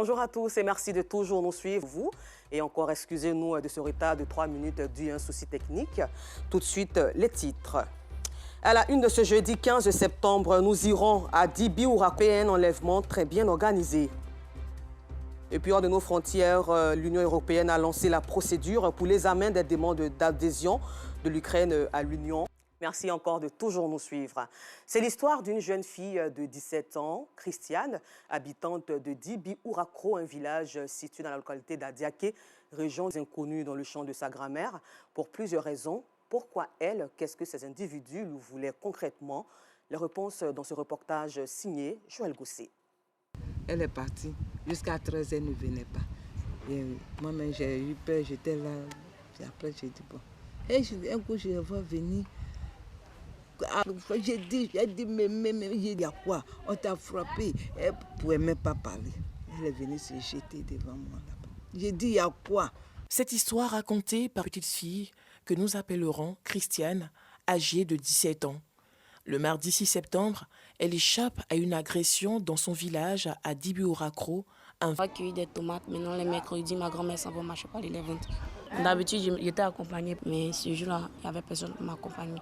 Bonjour à tous et merci de toujours nous suivre, vous. Et encore, excusez-nous de ce retard de 3 minutes dû à un souci technique. Tout de suite, les titres. À la une de ce jeudi 15 septembre, nous irons à Dibiouraco, un enlèvement très bien organisé. Et puis hors de nos frontières, l'Union européenne a lancé la procédure pour l'examen des demandes d'adhésion de l'Ukraine à l'Union. Merci encore de toujours nous suivre. C'est l'histoire d'une jeune fille de 17 ans, Christiane, habitante de Dibiouraco, un village situé dans la localité d'Adiaké, région inconnue dans le champ de sa grand-mère, pour plusieurs raisons. Pourquoi elle? Qu'est-ce que ces individus lui voulaient concrètement? Les réponses dans ce reportage signé Joël Gosset. Elle est partie. Jusqu'à 13 h elle ne venait pas. Moi-même, j'ai eu peur, j'étais là. Puis après, j'ai dit bon. Et un coup, je vais venir. J'ai dit, mais il y a quoi? On t'a frappé. Elle ne pouvait même pas parler. Elle est venue se jeter devant moi là-bas. J'ai dit, il y a quoi? Cette histoire racontée par une petite fille que nous appellerons Christiane, âgée de 17 ans. Le mardi 6 septembre, elle échappe à une agression dans son village à Dibiouraco. On va cueillir des tomates. Maintenant, les mercredis, ma grand-mère s'en va marcher par les ventes. D'habitude, j'étais accompagnée, mais ce jour-là, il n'y avait personne pour m'accompagner.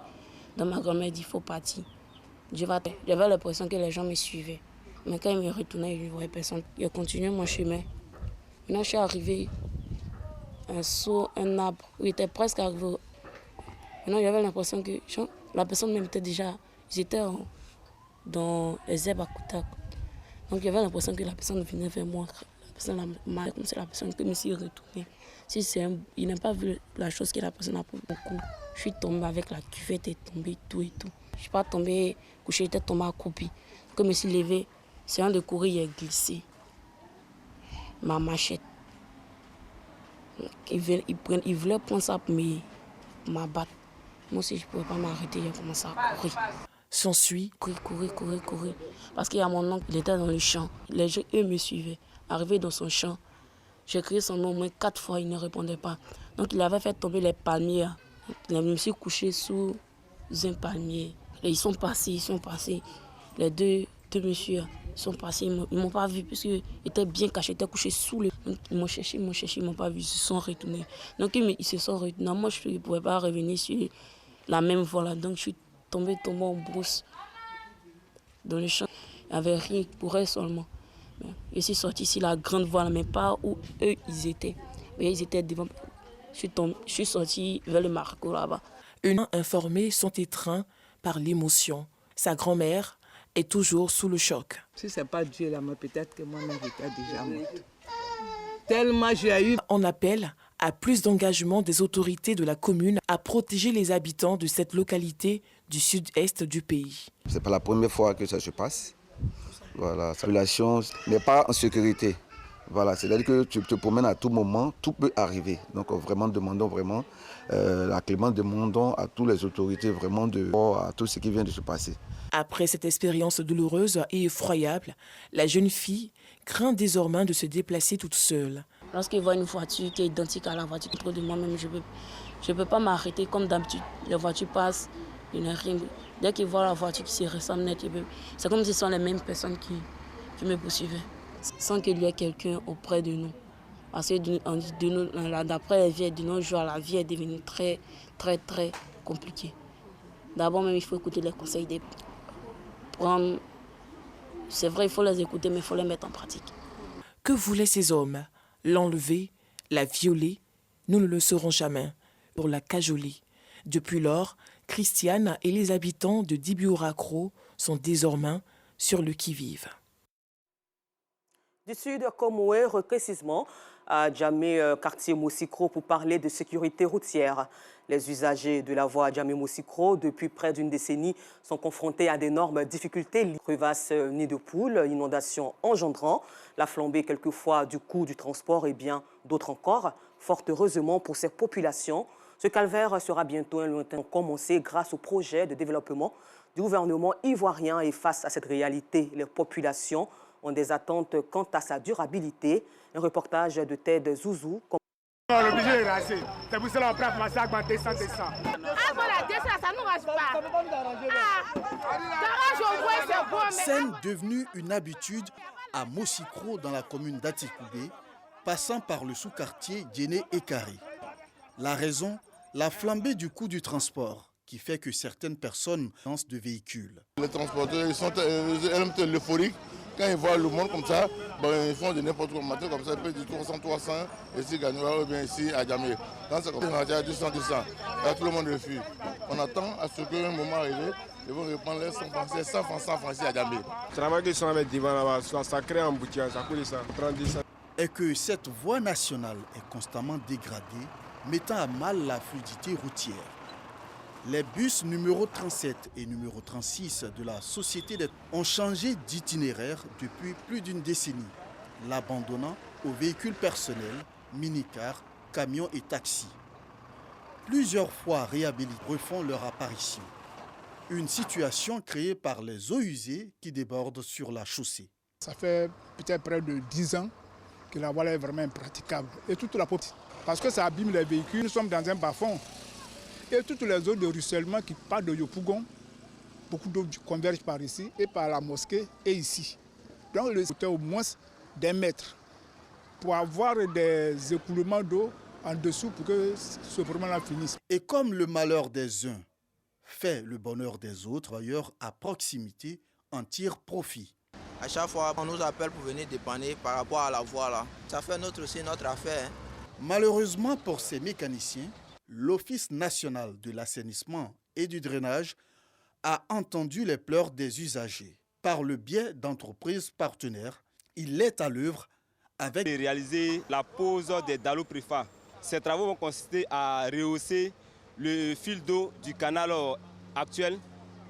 Donc ma grand-mère dit, il faut partir. J'avais l'impression que les gens me suivaient. Mais quand ils me retournaient, je ne voyais personne. J'ai continué mon chemin. Maintenant, je suis arrivée un saut, un arbre, où il était presque arrivé. Maintenant, j'avais l'impression que la personne même était déjà... Ils étaient dans les herbes à côté. Donc j'avais l'impression que la personne venait vers moi. La personne m'a comme c'est la personne que je me suis retournée. Il n'a pas vu la chose que la personne a pris beaucoup. Je suis tombée avec la cuvette et tombée tout et tout. Je ne suis pas tombée couchée, j'étais tombée accroupie. Quand je me suis levée, c'est un de courir, il a glissé. Ma machette. Il voulait prendre ça pour m'abattre. Moi aussi, je ne pouvais pas m'arrêter, j'ai commencé à courir. S'ensuit. Courir. Parce qu'il y a mon oncle, il était dans le champ. Les gens, eux, me suivaient. Arrivé dans son champ, j'ai crié son nom au moins 4 fois, il ne répondait pas. Donc il avait fait tomber les palmiers. Je me suis couché sous un palmier. Et ils sont passés. Les deux messieurs, ils sont passés. Ils ne m'ont pas vu puisqu'ils étaient bien cachés, ils étaient couchés sous le... Donc, ils m'ont cherché, ils ne m'ont pas vu, ils se sont retournés. Donc ils se sont retournés. Moi, je ne pouvais pas revenir sur la même voie là. Donc je suis tombée en brousse dans le champ. Il n'y avait rien pour elle seulement. Je suis sortie ici, la grande voie, mais pas où eux ils étaient. Mais ils étaient devant. Je suis sortie vers le Marco là-bas. Une informée sont étreints par l'émotion. Sa grand-mère est toujours sous le choc. Si ce n'est pas Dieu là, mais peut-être que moi-même j'étais déjà morte. Tellement j'ai eu. On appelle à plus d'engagement des autorités de la commune à protéger les habitants de cette localité du sud-est du pays. Ce n'est pas la première fois que ça se passe. Voilà, la population n'est pas en sécurité. Voilà, c'est-à-dire que tu te promènes à tout moment, tout peut arriver. Donc vraiment, demandons vraiment la clémence, demandons à toutes les autorités vraiment à tout ce qui vient de se passer. Après cette expérience douloureuse et effroyable, la jeune fille craint désormais de se déplacer toute seule. Lorsqu'il voit une voiture qui est identique à la voiture de moi-même, je ne peux pas m'arrêter comme d'habitude. Les voitures passent, il n'y a rien. Dès qu'il voit la voiture qui se ressemble net, c'est comme si ce sont les mêmes personnes qui me poursuivaient. Sans qu'il y ait quelqu'un auprès de nous. Parce que d'après les vies de nos jours, la vie est devenue très, très, très compliquée. D'abord même, il faut écouter les conseils des prendre. C'est vrai, il faut les écouter, mais il faut les mettre en pratique. Que voulaient ces hommes? L'enlever, la violer? Nous ne le saurons jamais. Pour la cajoler. Depuis lors, Christiane et les habitants de Dibiouraco sont désormais sur le qui-vive. Du sud comme ouest, précisément à Djamé, quartier Moussikro, pour parler de sécurité routière. Les usagers de la voie Djamé-Moussikro, depuis près d'une décennie, sont confrontés à d'énormes difficultés. Crevasses, nids de poules, inondations engendrant la flambée quelquefois du coût du transport et bien d'autres encore. Fort heureusement pour ces populations, ce calvaire sera bientôt un lointain commencé grâce au projet de développement du gouvernement ivoirien. Et face à cette réalité, les populations ont des attentes quant à sa durabilité. Un reportage de Ted Zouzou. On est obligé de raser. C'est pour cela qu'on prend commencer à augmenter 100. Ah voilà, 200, ça ne nous rase pas. Scène devenue une habitude, à Mossikro dans la commune d'Atekoubé, passant par le sous-quartier Djéné et Carré. La raison, la flambée du coût du transport, qui fait que certaines personnes lancent de véhicules. Les transporteurs ils sont euphoriques. Quand ils voient le monde comme ça, ils font de n'importe quoi matin comme ça, ils payent du 300, ici Gagnoua ou bien ici à Djamé. Quand c'est comme ça, à 200, là tout le monde refuse. On attend à ce qu'un moment arrive, ils vont reprendre les 100 francs ici à Djamé. Le travail qu'ils sont avec Divan là-bas, ça crée un embouteillage, ça coûte ça, 30 Et que cette voie nationale est constamment dégradée, mettant à mal la fluidité routière. Les bus numéro 37 et numéro 36 de la Société ont changé d'itinéraire depuis plus d'une décennie, l'abandonnant aux véhicules personnels, minicars, camions et taxis. Plusieurs fois réhabilités refont leur apparition. Une situation créée par les eaux usées qui débordent sur la chaussée. Ça fait peut-être près de 10 ans que la voie est vraiment impraticable. Et toute la population, parce que ça abîme les véhicules, nous sommes dans un bas-fond. Et toutes les eaux de ruissellement qui partent de Yopougon, beaucoup d'eau convergent par ici et par la mosquée et ici. Donc le c'était au moins d'1 mètre pour avoir des écoulements d'eau en dessous pour que ce problème-là finisse. Et comme le malheur des uns fait le bonheur des autres, ailleurs à proximité en tire profit. À chaque fois, on nous appelle pour venir dépanner par rapport à la voie là. Ça fait aussi notre affaire. Malheureusement pour ces mécaniciens, l'Office national de l'assainissement et du drainage a entendu les pleurs des usagers. Par le biais d'entreprises partenaires, il est à l'œuvre avec réaliser la pose des dallos préfa. Ces travaux vont consister à rehausser le fil d'eau du canal actuel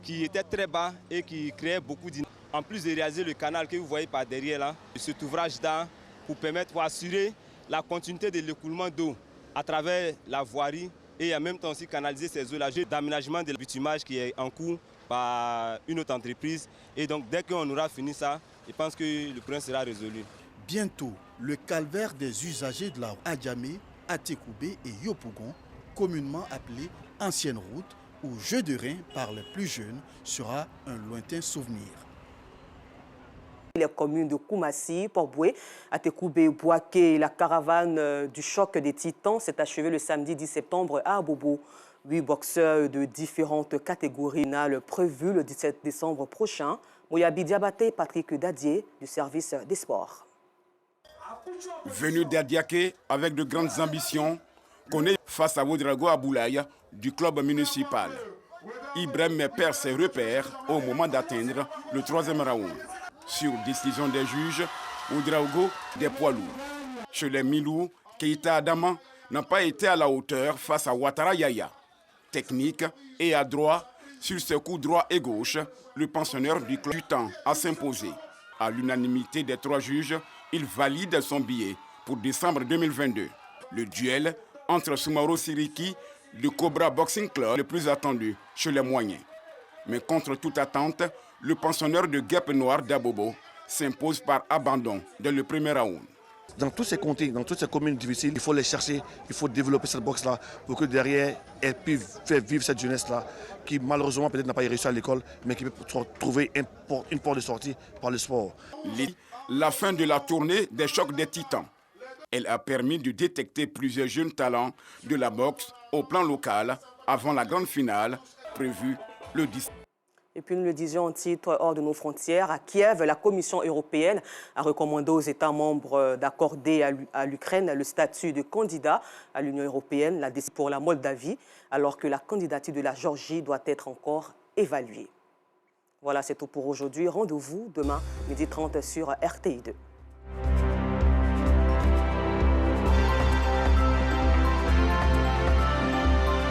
qui était très bas et qui créait beaucoup d'inondation. En plus de réaliser le canal que vous voyez par derrière là, cet ouvrage d'art pour assurer la continuité de l'écoulement d'eau à travers la voirie et en même temps aussi canaliser ces eaux-là d'aménagement de bitumage qui est en cours par une autre entreprise. Et donc dès qu'on aura fini ça, je pense que le problème sera résolu. Bientôt, le calvaire des usagers de la route à Djamé, Atekoubé et Yopougon, communément appelé Ancienne Route ou Jeu de Rein par les plus jeunes, sera un lointain souvenir. Les communes de Koumassi, Port-Boué, Atekoubé, Bouaké, la caravane du choc des titans s'est achevée le samedi 10 septembre à Abobo. 8 boxeurs de différentes catégories finales prévues le 17 décembre prochain. Moyabi Diabaté, Patrick Dadier du service des sports. Venu d'Adiaké avec de grandes ambitions, connaît face à Ouedraogo Aboulaye du club municipal. Ibrahim perd ses repères au moment d'atteindre le 3e round. Sur décision des juges, Ouedraogo des poids lourds. Chez les Milou, Keita Adama n'a pas été à la hauteur face à Ouattara Yaya. Technique et adroit, sur ses coups droit et gauche, le pensionnaire du club du temps à s'imposer. À l'unanimité des 3 juges, il valide son billet pour décembre 2022. Le duel entre Soumaro Siriki, du Cobra Boxing Club, le plus attendu chez les moyens. Mais contre toute attente, le pensionnaire de Guêpe Noire d'Abobo s'impose par abandon dès le premier round. Dans tous ces comtés, dans toutes ces communes difficiles, il faut les chercher, il faut développer cette boxe-là pour que derrière, elles puissent faire vivre cette jeunesse-là qui malheureusement peut-être n'a pas réussi à l'école, mais qui peut trouver une porte de sortie par le sport. La fin de la tournée des chocs des titans. Elle a permis de détecter plusieurs jeunes talents de la boxe au plan local avant la grande finale prévue le 10. Et puis nous le disions en titre hors de nos frontières, à Kiev, la Commission européenne a recommandé aux États membres d'accorder à l'Ukraine le statut de candidat à l'Union européenne, la décision pour la Moldavie, alors que la candidature de la Géorgie doit être encore évaluée. Voilà, c'est tout pour aujourd'hui. Rendez-vous demain, 12h30 sur RTI2.